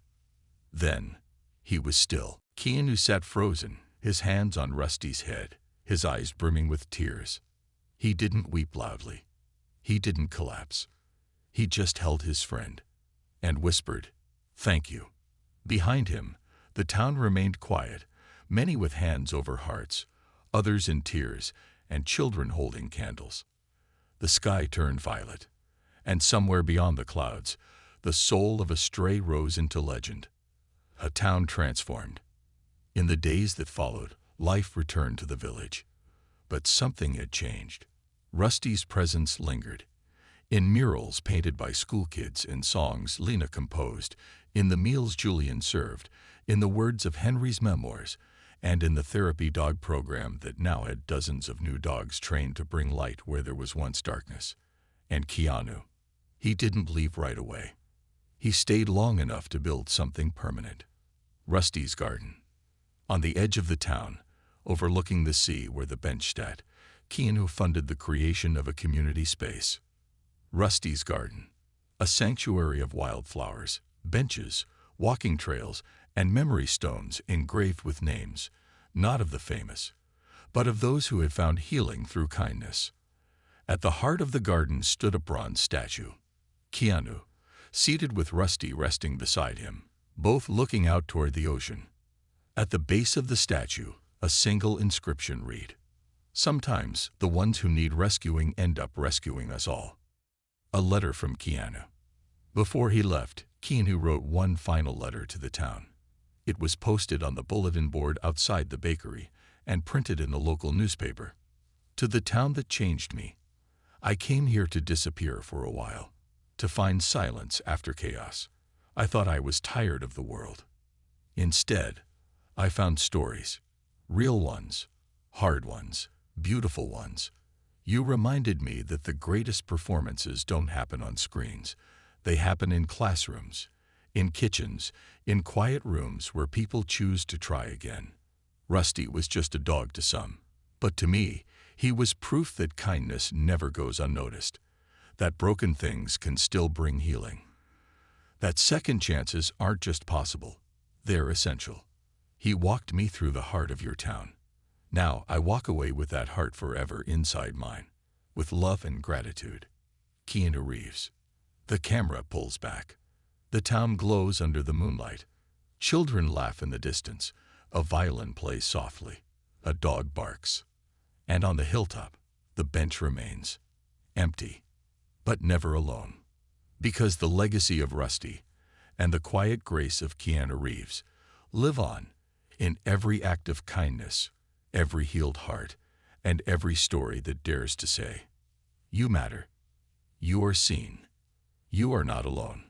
Then, he was still. Keanu sat frozen, his hands on Rusty's head, his eyes brimming with tears. He didn't weep loudly. He didn't collapse. He just held his friend and whispered, "Thank you." Behind him, the town remained quiet, many with hands over hearts, others in tears, and children holding candles. The sky turned violet, and somewhere beyond the clouds, the soul of a stray rose into legend. A town transformed. In the days that followed, life returned to the village. But something had changed. Rusty's presence lingered. In murals painted by schoolkids and songs Lena composed, in the meals Julian served, in the words of Henry's memoirs, and in the therapy dog program that now had dozens of new dogs trained to bring light where there was once darkness. And Keanu. He didn't leave right away. He stayed long enough to build something permanent. Rusty's garden. On the edge of the town, overlooking the sea where the bench sat, Keanu funded the creation of a community space. Rusty's garden, a sanctuary of wildflowers, benches, walking trails, and memory stones engraved with names, not of the famous, but of those who had found healing through kindness. At the heart of the garden stood a bronze statue. Keanu, seated with Rusty resting beside him, both looking out toward the ocean. At the base of the statue, a single inscription read, "Sometimes the ones who need rescuing end up rescuing us all." A letter from Keanu. Before he left, Keanu wrote one final letter to the town. It was posted on the bulletin board outside the bakery and printed in the local newspaper. "To the town that changed me. I came here to disappear for a while, to find silence after chaos. I thought I was tired of the world. Instead, I found stories, real ones, hard ones, beautiful ones. You reminded me that the greatest performances don't happen on screens. They happen in classrooms, in kitchens, in quiet rooms where people choose to try again." Rusty was just a dog to some, but to me, he was proof that kindness never goes unnoticed, that broken things can still bring healing, that second chances aren't just possible, they're essential. He walked me through the heart of your town. Now I walk away with that heart forever inside mine, with love and gratitude. Keanu Reeves. The camera pulls back. The town glows under the moonlight. Children laugh in the distance. A violin plays softly. A dog barks. And on the hilltop, the bench remains. Empty, but never alone. Because the legacy of Rusty and the quiet grace of Keanu Reeves live on in every act of kindness, every healed heart, and every story that dares to say, "You matter. You are seen. You are not alone."